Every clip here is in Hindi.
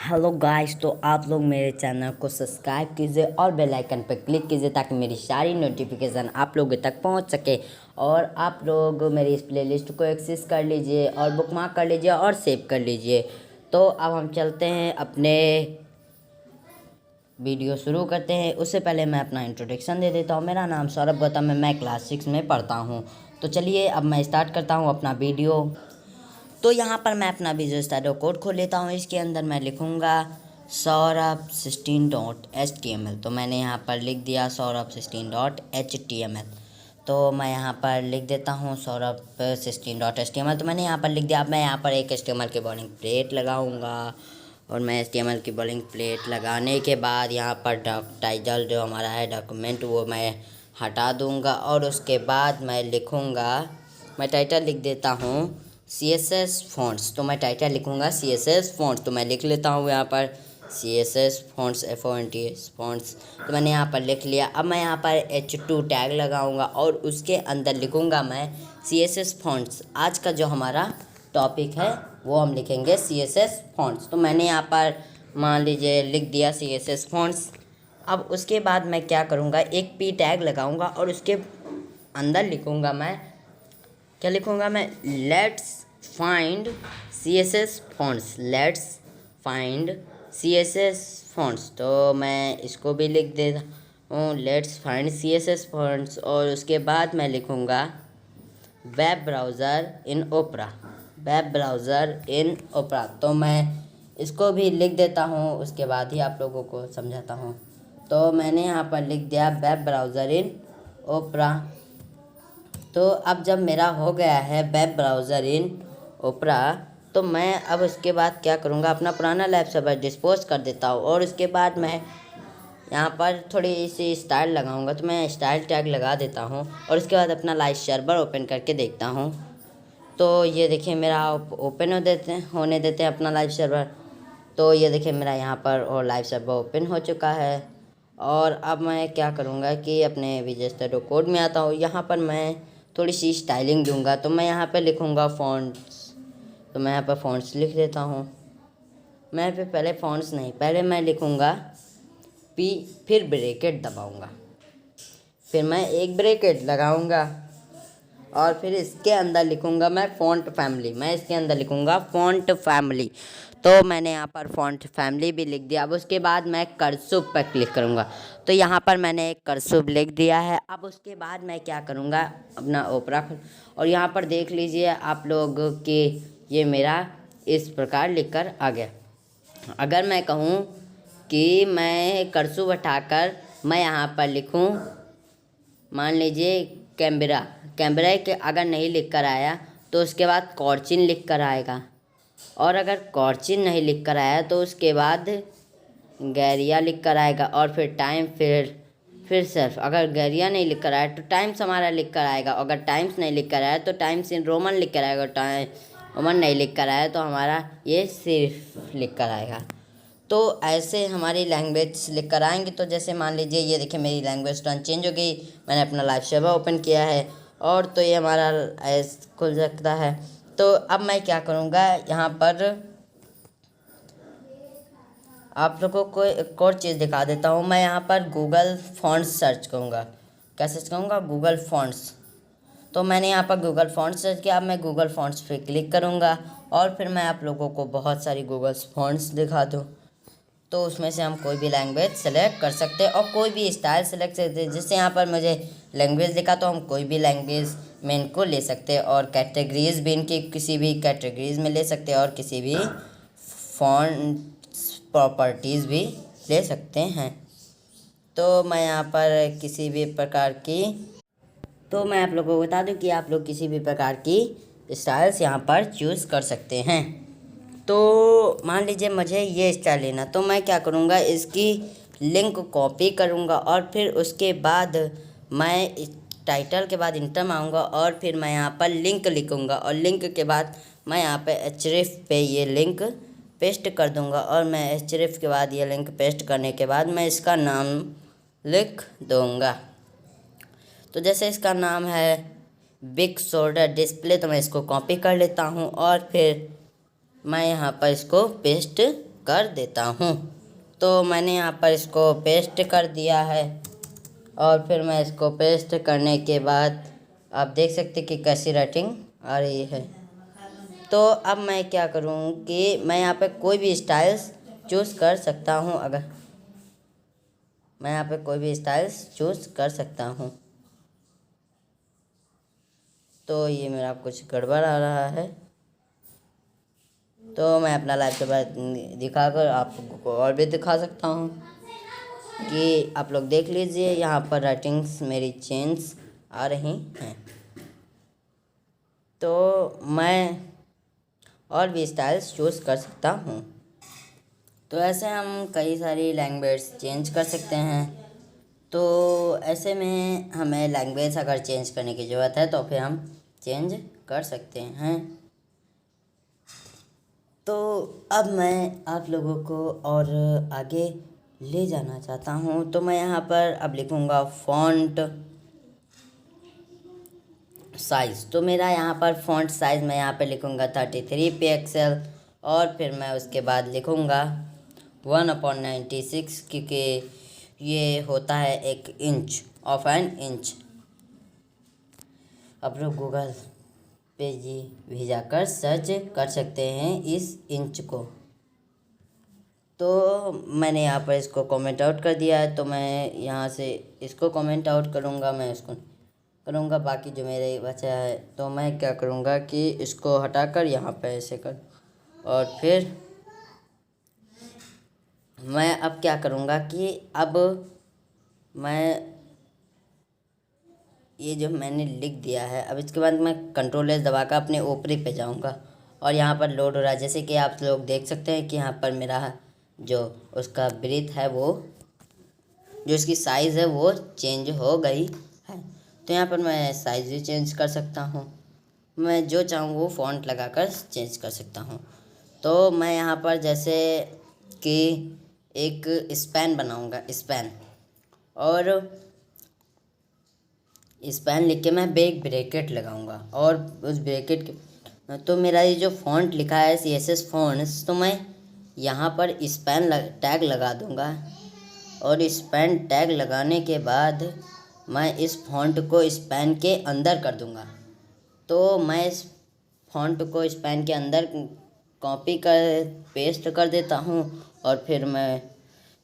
हेलो गाइस, तो आप लोग मेरे चैनल को सब्सक्राइब कीजिए और बेल आइकन पर क्लिक कीजिए ताकि मेरी सारी नोटिफिकेशन आप लोगों तक पहुंच सके। और आप लोग मेरी इस प्लेलिस्ट को एक्सेस कर लीजिए और बुकमार्क कर लीजिए और सेव कर लीजिए। तो अब हम चलते हैं, अपने वीडियो शुरू करते हैं। उससे पहले मैं अपना इंट्रोडक्शन दे देता हूँ। मेरा नाम सौरभ गौतम है, मैं क्लास 6 में पढ़ता हूँ। तो चलिए अब मैं स्टार्ट करता हूँ अपना वीडियो। तो यहाँ पर मैं अपना विजुअल स्टूडियो कोड खोल लेता हूँ। इसके अंदर मैं लिखूँगा saurabh16.html। तो मैंने यहाँ पर लिख दिया saurabh16.html। तो मैं यहाँ पर लिख देता हूँ saurabh16.html। तो मैंने यहाँ पर लिख दिया। अब मैं यहाँ पर एक HTML की बॉर्डरिंग प्लेट लगाऊँगा और मैं HTML की बॉर्डरिंग प्लेट लगाने के बाद यहाँ पर टाइटल जो हमारा है डॉक्यूमेंट वो मैं हटा दूँगा। और उसके बाद मैं लिखूँगा, मैं टाइटल लिख देता हूँ CSS fonts। तो मैं टाइटल लिखूँगा CSS fonts। तो मैं लिख लेता हूँ यहाँ पर CSS fonts FONTS fonts। तो मैंने यहाँ पर लिख लिया। अब मैं यहाँ पर H2 टैग लगाऊँगा और उसके अंदर लिखूँगा मैं CSS fonts। आज का जो हमारा टॉपिक है वो हम लिखेंगे CSS fonts। तो मैंने यहाँ पर मान लीजिए लिख दिया CSS fonts। अब उसके बाद मैं क्या करूँगा, एक P टैग लगाऊँगा और उसके अंदर लिखूँगा मैं, क्या लिखूँगा मैं, let's find CSS fonts। Let's find CSS fonts। तो मैं इसको भी लिख देता हूँ लेट्स फाइंड CSS fonts। और उसके बाद मैं लिखूँगा web browser in opener. Web browser in ओपरा। तो मैं इसको भी लिख देता हूँ, उसके बाद ही आप लोगों को समझाता हूँ। तो मैंने यहाँ पर लिख दिया वेब ब्राउज़र इन ओपरा। तो अब जब मेरा हो गया है वेब ब्राउज़र इन ओपरा, तो मैं अब उसके बाद क्या करूँगा, अपना पुराना लाइव सर्वर डिस्पोज कर देता हूँ। और उसके बाद मैं यहाँ पर थोड़ी सी स्टाइल लगाऊँगा। तो मैं स्टाइल टैग लगा देता हूँ और उसके बाद अपना लाइव सर्वर ओपन करके देखता हूँ। तो ये देखिए मेरा ओपन होने देते हैं अपना लाइव सर्वर। तो ये देखिए मेरा यहाँ पर और लाइव सर्वर ओपन हो चुका है। और अब मैं क्या करूँगा कि अपने विजुअल स्टूडियो कोड में आता हूँ। यहाँ पर मैं थोड़ी सी स्टाइलिंग दूंगा। तो मैं यहाँ पे लिखूँगा फ़ॉन्ट्स। तो मैं यहाँ पर फ़ॉन्ट्स लिख देता हूँ। मैं पे पहले फ़ॉन्ट्स नहीं, पहले मैं लिखूँगा P, फिर ब्रैकेट दबाऊँगा, फिर मैं एक ब्रैकेट लगाऊँगा और फिर इसके अंदर लिखूँगा मैं फ़ॉन्ट फैमिली। मैं इसके अंदर लिखूँगा फ़ॉन्ट फैमिली। तो मैंने यहाँ पर फ़ॉन्ट फैमिली भी लिख दिया। अब उसके बाद मैं कर्सिव पर क्लिक करूँगा। तो यहाँ पर मैंने एक कर्सिव लिख दिया है। अब उसके बाद मैं क्या करूँगा, अपना ओपरा और यहाँ पर देख लीजिए आप लोग कि ये मेरा इस प्रकार लिखकर आ गया। अगर मैं कहूँ कि मैं कर्सिव हटाकर मैं यहाँ पर लिखूँ, मान लीजिए कैमरा के अगर नहीं लिख कर आया तो उसके बाद कॉर्चिन लिख कर आएगा। और अगर कॉर्चिन नहीं लिख कर आया तो उसके बाद गैरिया लिख कर आएगा। और फिर टाइम, फिर सिर्फ अगर गैरिया नहीं लिख कर आया तो टाइम्स हमारा लिख कर आएगा। अगर टाइम्स नहीं लिख कर आया तो टाइम्स इन रोमन लिख कर आएगा। टाइम रोमन नहीं लिख कर आया तो हमारा ये सिर्फ लिख कर आएगा। तो ऐसे हमारी लैंग्वेज लिख कर आएंगे। तो जैसे मान लीजिए ये देखिए मेरी लैंग्वेज टर्न चेंज हो गई। मैंने अपना लाइव सर्वर ओपन किया है और तो ये हमारा ऐसे खुल सकता है। तो अब मैं क्या करूँगा, यहाँ पर आप लोगों को एक और चीज़ दिखा देता हूँ। मैं यहाँ पर गूगल फॉन्ट्स सर्च करूँगा। क्या सर्च करूँगा? Google fonts. तो मैंने यहाँ पर गूगल फॉन्ट्स सर्च किया। अब मैं गूगल फॉन्ट्स पे क्लिक करूँगा और फिर मैं आप लोगों को बहुत सारी गूगल फॉन्ट्स दिखा दूँ। तो उसमें से हम कोई भी लैंग्वेज सेलेक्ट कर सकते हैं और कोई भी स्टाइल सेलेक्ट कर सकते हैं। जैसे यहाँ पर मुझे लैंग्वेज दिखा तो हम कोई भी लैंग्वेज में इनको ले सकते हैं और कैटेगरीज भी इनकी किसी भी कैटेगरीज में ले सकते हैं और किसी भी फॉन्ट्स प्रॉपर्टीज़ भी ले सकते हैं। तो मैं यहाँ पर किसी भी प्रकार की, तो मैं आप लोगों को बता दूँ कि आप लोग किसी भी प्रकार की स्टाइल्स यहाँ पर चूज़ कर सकते हैं। तो मान लीजिए मुझे ये स्टाइल लेना, तो मैं क्या करूँगा, इसकी लिंक कॉपी करूँगा और फिर उसके बाद मैं टाइटल के बाद इंटर में आऊँगा और फिर मैं यहाँ पर लिंक लिखूँगा और लिंक के बाद मैं यहाँ पे href पे ये लिंक पेस्ट कर दूँगा। और मैं href के बाद ये लिंक पेस्ट करने के बाद मैं इसका नाम लिख दूँगा। तो जैसे इसका नाम है बिग शोल्डर डिस्प्ले, तो मैं इसको कॉपी कर लेता हूँ और फिर मैं यहाँ पर इसको पेस्ट कर देता हूँ। तो मैंने यहाँ पर इसको पेस्ट कर दिया है और फिर मैं इसको पेस्ट करने के बाद आप देख सकते कि कैसी राइटिंग आ रही है। तो अब मैं क्या करूँ कि मैं यहाँ पे कोई भी स्टाइल्स चूज़ कर सकता हूँ। अगर मैं यहाँ पे कोई भी स्टाइल्स चूज़ कर सकता हूँ। तो ये मेरा कुछ गड़बड़ आ रहा है, तो मैं अपना लाइव पेपर दिखाकर आपको और भी दिखा सकता हूँ कि आप लोग देख लीजिए। यहाँ पर राइटिंग्स मेरी चेंज आ रही हैं। तो मैं और भी स्टाइल्स चूज़ कर सकता हूँ। तो ऐसे हम कई सारी लैंग्वेज चेंज कर सकते हैं। तो ऐसे में हमें लैंग्वेज अगर चेंज करने की ज़रूरत है तो फिर हम चेंज कर सकते हैं। तो अब मैं आप लोगों को और आगे ले जाना चाहता हूँ। तो मैं यहाँ पर अब लिखूँगा फ़ॉन्ट साइज़। तो मेरा यहाँ पर फ़ॉन्ट साइज़ मैं यहाँ पे लिखूँगा 33 पिक्सल और फिर मैं उसके बाद लिखूँगा 1/96 क्योंकि ये होता है 1 इंच ऑफ एन इंच। आप लोग गूगल पे भी जाकर सर्च कर सकते हैं इस इंच को। तो मैंने यहाँ पर इसको कमेंट आउट कर दिया है, तो मैं यहाँ से इसको कमेंट आउट करूँगा, मैं इसको करूँगा। बाकी जो मेरे बचा है तो मैं क्या करूँगा कि इसको हटाकर यहाँ पर ऐसे कर, और फिर मैं अब क्या करूँगा कि अब मैं ये जो मैंने लिख दिया है, अब इसके बाद मैं कंट्रोल S दबाकर अपने ऊपरी पे जाऊँगा और यहाँ पर लोड हो रहा है। जैसे कि आप लोग देख सकते हैं कि यहाँ पर मेरा जो उसका ब्रीथ है, वो जो इसकी साइज़ है वो चेंज हो गई है। तो यहाँ पर मैं साइज़ भी चेंज कर सकता हूँ। मैं जो चाहूँ वो फ़ॉन्ट लगाकर चेंज कर सकता हूँ। तो मैं यहाँ पर जैसे कि एक स्पैन बनाऊँगा, स्पैन, और स्पैन लिख के मैं एक ब्रैकेट लगाऊंगा और उस ब्रैकेट के तो मेरा ये जो फ़ॉन्ट लिखा है CSS फ़ॉन्ट्स, तो मैं यहाँ पर स्पैन टैग लगा दूंगा और स्पैन टैग लगाने के बाद मैं इस फ़ॉन्ट को स्पैन के अंदर कर दूंगा। तो मैं इस फ़ॉन्ट को स्पैन के अंदर कॉपी कर पेस्ट कर देता हूँ और फिर मैं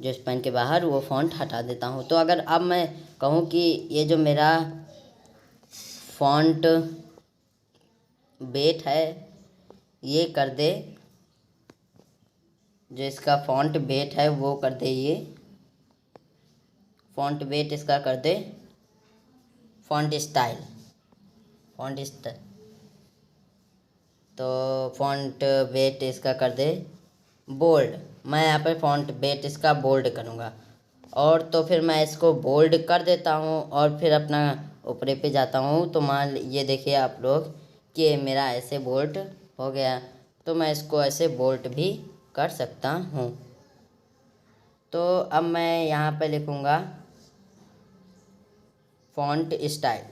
जो स्पैन के बाहर वो फ़ॉन्ट हटा देता हूँ। तो अगर अब मैं कहूँ कि ये जो मेरा फ़ॉन्ट वेट है ये कर दे, जो इसका फ़ॉन्ट वेट है वो कर दे, ये फ़ॉन्ट वेट इसका कर दे फ़ॉन्ट स्टाइल, तो फ़ॉन्ट वेट इसका कर दे बोल्ड। मैं यहाँ पर फ़ॉन्ट वेट इसका बोल्ड करूँगा और तो फिर मैं इसको बोल्ड कर देता हूँ और फिर अपना ऊपरे पे जाता हूँ। तो मान ये देखिए आप लोग कि मेरा ऐसे बोल्ट हो गया। तो मैं इसको ऐसे बोल्ट भी कर सकता हूँ। तो अब मैं यहाँ पे लिखूँगा फ़ॉन्ट स्टाइल।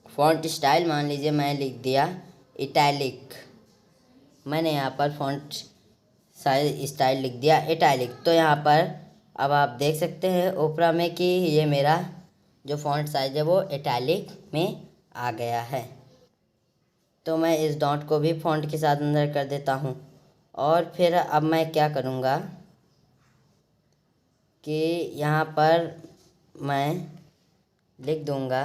फ़ॉन्ट स्टाइल मान लीजिए मैं लिख दिया इटैलिक। मैंने यहाँ पर फ़ॉन्ट साइज स्टाइल लिख दिया इटैलिक। तो यहाँ पर अब आप देख सकते हैं ऊपर में कि ये मेरा जो फ़ॉन्ट साइज है वो इटैलिक में आ गया है। तो मैं इस डॉट को भी फ़ॉन्ट के साथ अंदर कर देता हूँ और फिर अब मैं क्या करूँगा कि यहाँ पर मैं लिख दूँगा।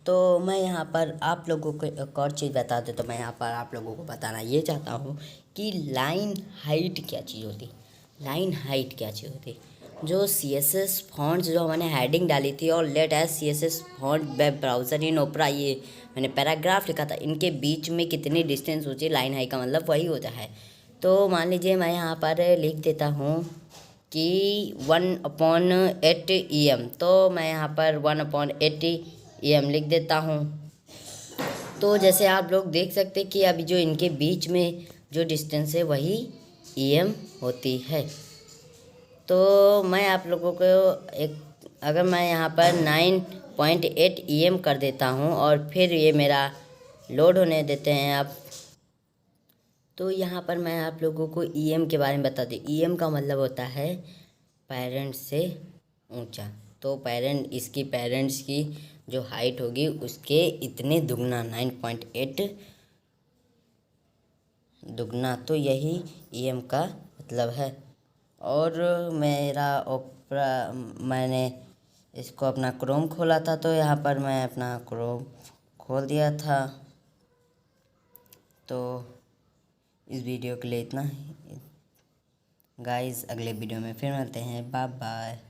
तो मैं यहाँ पर आप लोगों को एक और चीज़ बता दूँ, तो मैं यहाँ पर आप लोगों को बताना ये चाहता हूँ कि लाइन हाइट क्या चीज़ होती है। लाइन हाइट क्या चीज़ होती है? जो CSS फॉन्ट्स जो मैंने हेडिंग डाली थी और let as CSS font web browser in Opera, ये मैंने पैराग्राफ लिखा था, इनके बीच में कितनी डिस्टेंस होती है लाइन हाइट का मतलब वही होता है। तो मान लीजिए मैं यहाँ पर लिख देता हूँ कि 1/8 EM। तो मैं यहाँ पर 1/8 EM लिख देता हूँ। तो जैसे आप लोग देख सकते हैं कि अभी जो इनके बीच में जो डिस्टेंस है वही EM होती है। तो मैं आप लोगों को अगर मैं यहाँ पर 9.8 EM कर देता हूँ और फिर ये मेरा लोड होने देते हैं आप। तो यहाँ पर मैं आप लोगों को ईएम के बारे में बता दूँ। ईएम का मतलब होता है पेरेंट्स से ऊंचा। तो इसकी पेरेंट्स की जो हाइट होगी उसके इतने दुगना 9.8 दुगना। तो यही ईएम का मतलब है। और मैंने इसको अपना क्रोम खोला था, तो यहाँ पर मैं अपना क्रोम खोल दिया था। तो इस वीडियो के लिए इतना ही गाइस। अगले वीडियो में फिर मिलते हैं। Bye bye.